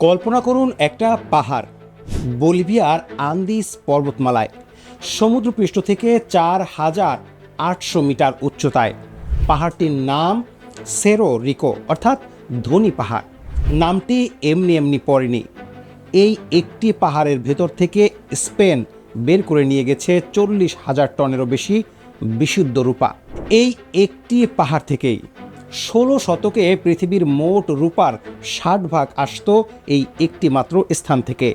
কল্পনা করুন একটা পাহাড় বলিভিয়ার আন্দিস পর্বতমালায়, সমুদ্রপৃষ্ঠ থেকে ৪,৮০০ মিটার উচ্চতায়। পাহাড়টির নাম সেরো রিকো, অর্থাৎ ধনী পাহাড়। নামটি এমনি এমনি পড়েনি। এই একটি পাহাড়ের ভেতর থেকে স্পেন বের করে নিয়ে গেছে ৪০,০০০ টনেরও বেশি বিশুদ্ধ রূপা। এই একটি পাহাড় থেকেই ১৬ শতকে পৃথিবীর মোট রূপার ৬০% আসতো এই একটি মাত্র স্থান থেকে।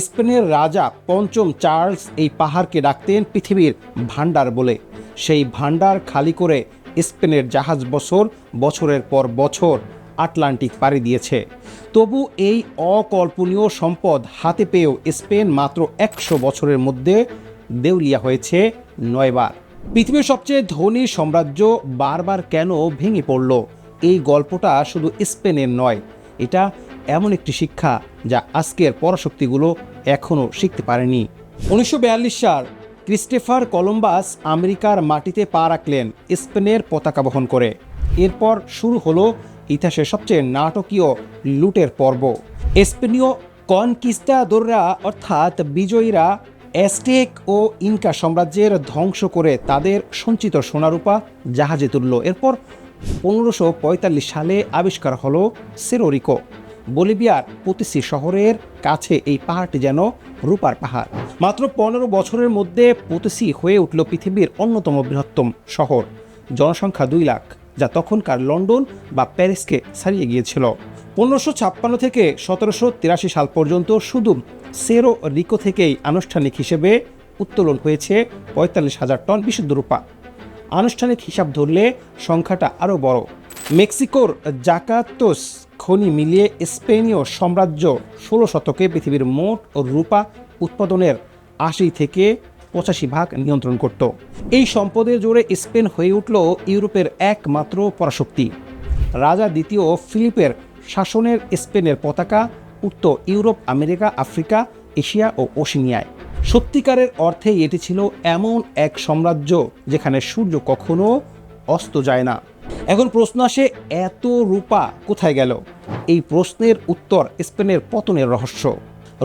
স্পেনের রাজা পঞ্চম চার্লস এই পাহাড়কে ডাকতেন পৃথিবীর ভান্ডার বলে। সেই ভান্ডার খালি করে স্পেনের জাহাজ বছরের পর বছর আটলান্টিক পাড়ি দিয়েছে। তবু এই অকল্পনীয় সম্পদ হাতে পেয়েও স্পেন মাত্র ১০০ বছরের মধ্যে দেউলিয়া হয়েছে ৯ বার। পৃথিবীর সবচেয়ে ধনী সাম্রাজ্য বারবার কেন ভেঙে পড়ল? এই গল্পটা শুধু স্পেনের নয়, এটা এমন একটি শিক্ষা যা আজকের পরাশক্তিগুলো এখনও শিখতে পারেনি। ১৯৪২ সাল ক্রিস্টোফার কলম্বাস আমেরিকার মাটিতে পা রাখলেন স্পেনের পতাকা বহন করে। এরপর শুরু হলো ইতিহাসের সবচেয়ে নাটকীয় লুটের পর্ব। স্পেনীয় কনকিস্তাদোররা অর্থাৎ বিজয়ীরা অ্যাজটেক ও ইনকা সাম্রাজ্যের ধ্বংস করে তাদের সঞ্চিত সোনারূপা জাহাজে তুলল। এরপর ১৫৪৫ সালে আবিষ্কার হলো সেরো রিকো। বলিভিয়ার পোতিসি শহরের কাছে এই পাহাড়টি যেন রূপার পাহাড়। মাত্র ১৫ বছরের মধ্যে পোতিসি হয়ে উঠল পৃথিবীর অন্যতম বৃহত্তম শহর। জনসংখ্যা ২ লাখ, যা তখনকার লন্ডন বা প্যারিসকে ছাড়িয়ে গিয়েছিল। ১৫৫৬ থেকে ১৭৮৩ সাল পর্যন্ত শুধু সেরো রিকো থেকেই আনুষ্ঠানিক হিসেবে উত্তোলন হয়েছে ৪৫,০০০ টন বিশুদ্ধ রূপা। আনুষ্ঠানিক হিসাব ধরলে সংখ্যাটা আরও বড়। মেক্সিকোর জাকাতোস খনি মিলিয়ে স্পেনীয় সাম্রাজ্য ১৬ শতকে পৃথিবীর মোট রূপা উৎপাদনের ৮০ থেকে ৮৫% নিয়ন্ত্রণ করত। এই সম্পদের জোরে স্পেন হয়ে উঠল ইউরোপের একমাত্র পরাশক্তি। রাজা দ্বিতীয় ফিলিপের শাসনের স্পেনের পতাকা উঠত ইউরোপ, আমেরিকা, আফ্রিকা, এশিয়া ও ওশেনিয়ায়। সত্যিকারের অর্থেই এটি ছিল এমন এক সাম্রাজ্য যেখানে সূর্য কখনো অস্ত যায় না। এখন প্রশ্ন আসে, এত রূপা কোথায় গেল? এই প্রশ্নের উত্তর স্পেনের পতনের রহস্য।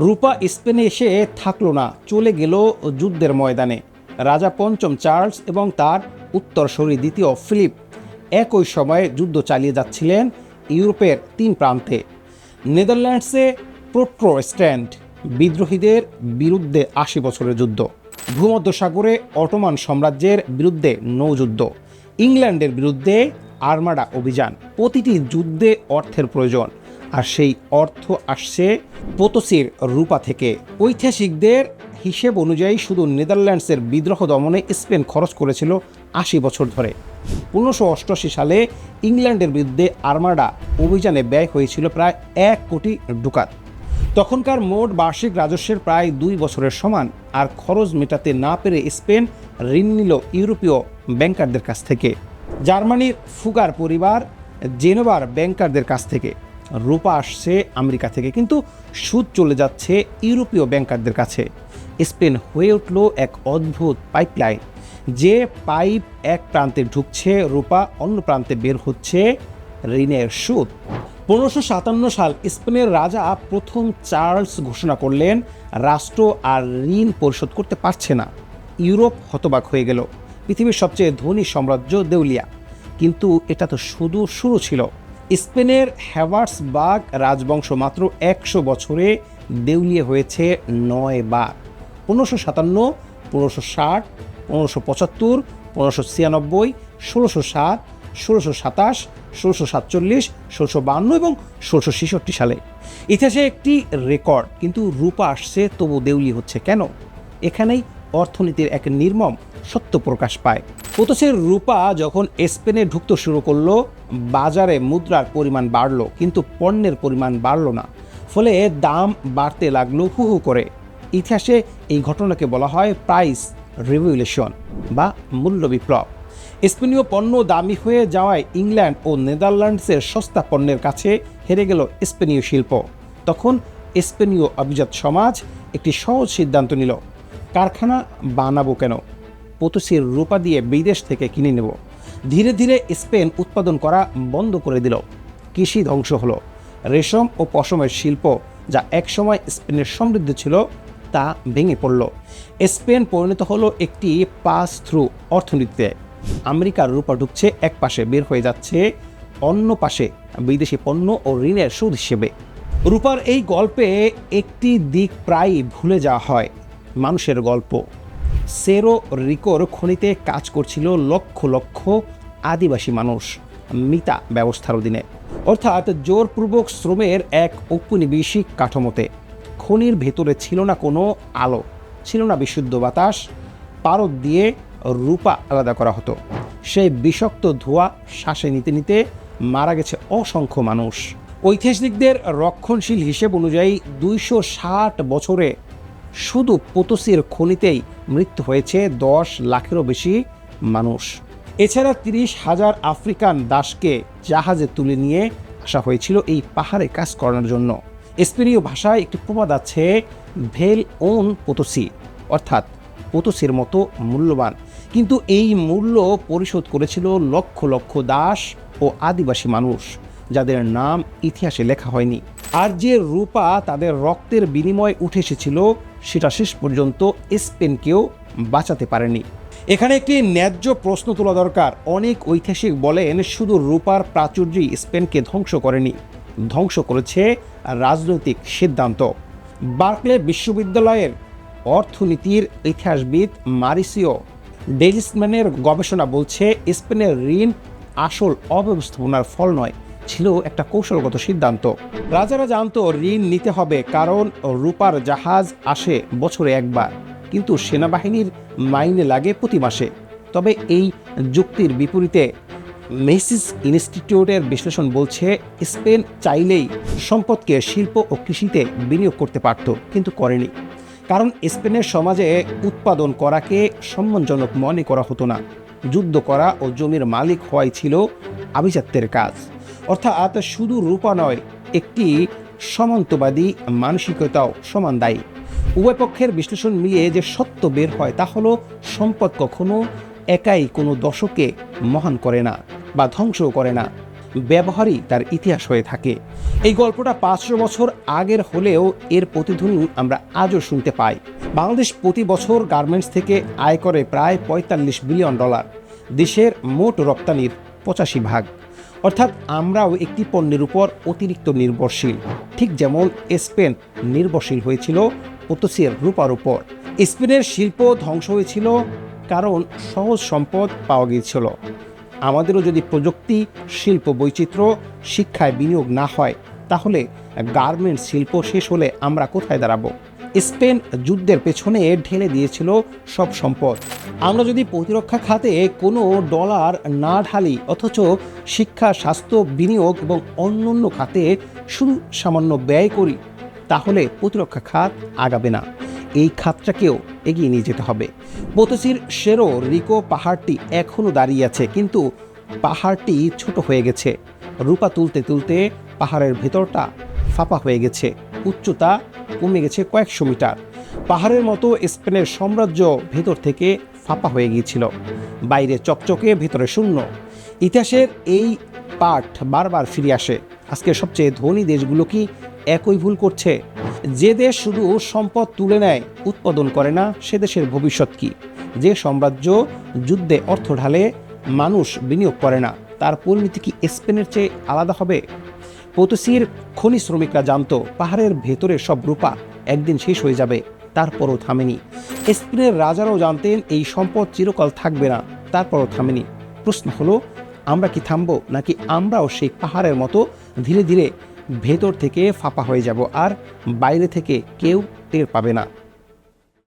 রূপা স্পেনে এসে থাকলো না, চলে গেল যুদ্ধের ময়দানে। রাজা পঞ্চম চার্লস এবং তার উত্তরসূরি দ্বিতীয় ফিলিপ একই সময়ে যুদ্ধ চালিয়ে যাচ্ছিলেন ইউরোপের ৩ প্রান্তে। নেদারল্যান্ডসে প্রোটেস্ট্যান্ট বিদ্রোহীদের বিরুদ্ধে ৮০ বছরের যুদ্ধ, ভূমধ্যসাগরে অটোমান সাম্রাজ্যের বিরুদ্ধে নৌযুদ্ধ, ইংল্যান্ডের বিরুদ্ধে আর্মাডা অভিযান। প্রতিটি যুদ্ধে অর্থের প্রয়োজন, আর সেই অর্থ আসছে পোতসির রূপা থেকে। ঐতিহাসিকদের হিসেব অনুযায়ী শুধু নেদারল্যান্ডসের বিদ্রোহ দমনে স্পেন খরচ করেছিল ৮০ বছর ধরে। ১৫৮৮ সালে ইংল্যান্ডের বিরুদ্ধে আর্মাডা অভিযানে ব্যয় হয়েছিল প্রায় ১ কোটি ডুকাত। তখনকার মোট বার্ষিক রাজস্বের প্রায় ২ বছরের সমান। আর খরচ মেটাতে না পেরে স্পেন ঋণ নিল ইউরোপীয় ব্যাংকারদের কাছ থেকে। জার্মানির ফুগার পরিবার, জেনোভার ব্যাংকারদের কাছ থেকে। রূপা আসছে আমেরিকা থেকে, কিন্তু সুদ চলে যাচ্ছে ইউরোপীয় ব্যাংকারদের কাছে। স্পেন হয়ে উঠল এক অদ্ভুত পাইপলাইন। যে পাইপ এক প্রান্তে ঢুকছে রূপা, অন্য প্রান্তে বের হচ্ছে ঋণের সুদ। ১৫৫৭ সাল স্পেনের রাজা প্রথম চার্লস ঘোষণা করলেন রাষ্ট্র আর ঋণ পরিশোধ করতে পারছে না। ইউরোপ হতবাক হয়ে গেল। পৃথিবীর সবচেয়ে ধনী সাম্রাজ্য দেউলিয়া। কিন্তু এটা তো শুধু শুরু ছিল। স্পেনের হ্যাভার্সবার্গ রাজবংশ মাত্র ১০০ বছরে দেউলিয়া হয়েছে ৯ বার। ১৫৫৭, ১৫৬০, ১৫৭৫, ১৫৯৬, ১৬০৭, ১৬২৭, ১৬৪৭, ১৬৫২ এবং ১৬৬৬ সালে। ইতিহাসে একটি রেকর্ড। কিন্তু রূপা আসছে, তবু দেউলি হচ্ছে কেন? এখানেই অর্থনীতির এক নির্মম সত্য প্রকাশ পায়। পোতসের রূপা যখন স্পেনে ঢুকতে শুরু করলো, বাজারে মুদ্রার পরিমাণ বাড়লো, কিন্তু পণ্যের পরিমাণ বাড়লো না। ফলে দাম বাড়তে লাগলো হু হু করে। ইতিহাসে এই ঘটনাকে বলা হয় প্রাইস রিভলিউশন বা মূল্য বিপ্লব। স্পেনীয় পণ্য দামি হয়ে যাওয়ায় ইংল্যান্ড ও নেদারল্যান্ডসের সস্তা পণ্যের কাছে হেরে গেল স্পেনীয় শিল্প। তখন স্পেনীয় অভিজাত সমাজ একটি সহজ সিদ্ধান্ত নিল, কারখানা বানাবো কেন, পোতসির রূপা দিয়ে বিদেশ থেকে কিনে নেব। ধীরে ধীরে স্পেন উৎপাদন করা বন্ধ করে দিল, কৃষি ধ্বংস হলো, রেশম ও পশমের শিল্প যা একসময় স্পেনের সমৃদ্ধ ছিল তা ভেঙে পড়ল। স্পেন পরিণত হলো একটি পাস থ্রু অর্থনীতিতে। আমেরিকার রূপা ঢুকছে এক পাশে, বের হয়ে যাচ্ছে অন্য পাশে বিদেশি পণ্য ও ঋণের সুদ হিসেবে। রূপার এই গল্পে একটি দিক প্রায় ভুলে যাওয়া হয়, মানুষের গল্প। সেরো রিকোর খনিতে কাজ করছিল লক্ষ লক্ষ আদিবাসী মানুষ মিতা ব্যবস্থার অধীনে, অর্থাৎ জোরপূর্বক শ্রমের এক ঔপনিবেশিক কাঠামোতে। খনির ভেতরে ছিল না কোনো আলো, ছিল না বিশুদ্ধ বাতাস, পারদ দিয়ে রূপা আলাদা করা হতো। সেই বিষাক্ত ধোঁয়া শ্বাসে নিতে নিতে মারা গেছে অসংখ্য মানুষ। ঐতিহাসিকদের রক্ষণশীল হিসেব অনুযায়ী 260 বছরে শুধু পোতোসির খনিতেই মৃত্যু হয়েছে 10 লাখেরও বেশি মানুষ। এছাড়া 30,000 আফ্রিকান দাসকে জাহাজে তুলে নিয়ে আসা হয়েছিল এই পাহাড়ে কাজ করার জন্য। স্পেনীয় ভাষায় একটি প্রবাদ আছে, ভেল ওন পোতোসি, অর্থাৎ পোতোসির মতো মূল্যবান, কিন্তু এই মূল্য পরিশোধ করেছিল লক্ষ লক্ষ দাস ও আদিবাসী মানুষ, যাদের নাম ইতিহাসে লেখা হয়নি। আর যে রূপা তাদের রক্তের বিনিময়ে উঠে এসেছিল সেটা শেষ পর্যন্ত স্পেনকেও বাঁচাতে পারেনি। এখানে একটি ন্যায্য প্রশ্ন তোলা দরকার। অনেক ঐতিহাসিক বলেন শুধু রূপার প্রাচুর্যই স্পেনকে ধ্বংস করেনি, ধ্বংস করেছে রাজনৈতিক সিদ্ধান্ত। বার্কলে বিশ্ববিদ্যালয়ের অর্থনীতির ইতিহাসবিদ মারিসিও ডেলিসম্যানের গবেষণা বলছে স্পেনের ঋণ আসল অব্যবস্থাপনার ফল নয়, ছিল একটা কৌশলগত সিদ্ধান্ত। রাজারা জানতো ঋণ নিতে হবে, কারণ রূপার জাহাজ আসে বছরে একবার, কিন্তু সেনাবাহিনীর মাইনে লাগে প্রতি মাসে। তবে এই যুক্তির বিপরীতে মেসিস ইনস্টিটিউটের বিশ্লেষণ বলছে স্পেন চাইলেই সম্পদকে শিল্প ও কৃষিতে বিনিয়োগ করতে পারত, কিন্তু করেনি। কারণ স্পেনের সমাজে উৎপাদন করাকে সম্মানজনক মনে করা হতো না। যুদ্ধ করা ও জমির মালিক হওয়াই ছিল আভিজাত্যের কাজ। অর্থাৎ শুধু রূপা নয়, একটি সামন্তবাদী মানসিকতাও সমান দায়ী। উভয় পক্ষের বিশ্লেষণ মিলিয়ে যে সত্য বের হয় তা হলো সম্পদ কখনো একাই কোনো দশকে মহান করে না বা ধ্বংসও করে না, ব্যবহারই তার ইতিহাস হয়ে থাকে। এই গল্পটা 500 বছর আগের হলেও এর প্রতিধ্বনি আমরা আজও শুনতে পাই। বাংলাদেশ প্রতি বছর গার্মেন্টস থেকে আয় করে প্রায় $45 বিলিয়ন, দেশের মোট রপ্তানির 85%। অর্থাৎ আমরাও একটি পণ্যের উপর অতিরিক্ত নির্ভরশীল, ঠিক যেমন স্পেন নির্ভরশীল হয়েছিল পোতোসির রূপার উপর। স্পেনের শিল্প ধ্বংস হয়েছিল কারণ সহজ সম্পদ পাওয়া গিয়েছিল। আমাদেরও যদি প্রযুক্তি, শিল্প বৈচিত্র্য, শিক্ষায় বিনিয়োগ না হয়, তাহলে গার্মেন্টস শিল্প শেষ হলে আমরা কোথায় দাঁড়াবো? স্পেন যুদ্ধের পেছনে ঢেলে দিয়েছিল সব সম্পদ। আমরা যদি প্রতিরক্ষা খাতে কোনো ডলার না ঢালি, অথচ শিক্ষা, স্বাস্থ্য, বিনিয়োগ এবং অন্যান্য খাতে শুধু সামান্য ব্যয় করি, তাহলে প্রতিরক্ষা খাত আগাবে না। এই খাতটাকেও এগিয়ে নিয়ে যেতে হবে। পোতোসির সেরো রিকো পাহাড়টি এখনও দাঁড়িয়ে আছে, কিন্তু পাহাড়টি ছোট হয়ে গেছে। রূপা তুলতে তুলতে পাহাড়ের ভেতরটা ফাঁপা হয়ে গেছে, উচ্চতা কমে গেছে কয়েকশো মিটার। পাহাড়ের মতো স্পেনের সাম্রাজ্য ভেতর থেকে ফাঁপা হয়ে গিয়েছিল, বাইরে চকচকে, ভেতরে শূন্য। ইতিহাসের এই পাঠ বারবার ফিরে আসে। আজকে সবচেয়ে ধনী দেশগুলো কি একই ভুল করছে? যে দেশ শুধু সম্পদ তুলে নেয়, উৎপাদন করে না, সে দেশের ভবিষ্যৎ কি? যে সাম্রাজ্য যুদ্ধে অর্থ ঢালে, মানুষ বিনিয়োগ করে না, তার পরিণতি কি স্পেনের চেয়ে আলাদা হবে? পোতোসির খনি শ্রমিকরা জানতো পাহাড়ের ভেতরে সব রূপা একদিন শেষ হয়ে যাবে, তারপরও থামেনি। স্পেনের রাজারাও জানতেন এই সম্পদ চিরকাল থাকবে না, তারপরও থামেনি। প্রশ্ন হলো, আমরা কি থামবো, নাকি আমরাও সেই পাহাড়ের মতো ধীরে ধীরে ভেতর থেকে ফাঁপা হয়ে যাব আর বাইরে থেকে কেউ টের পাবে না?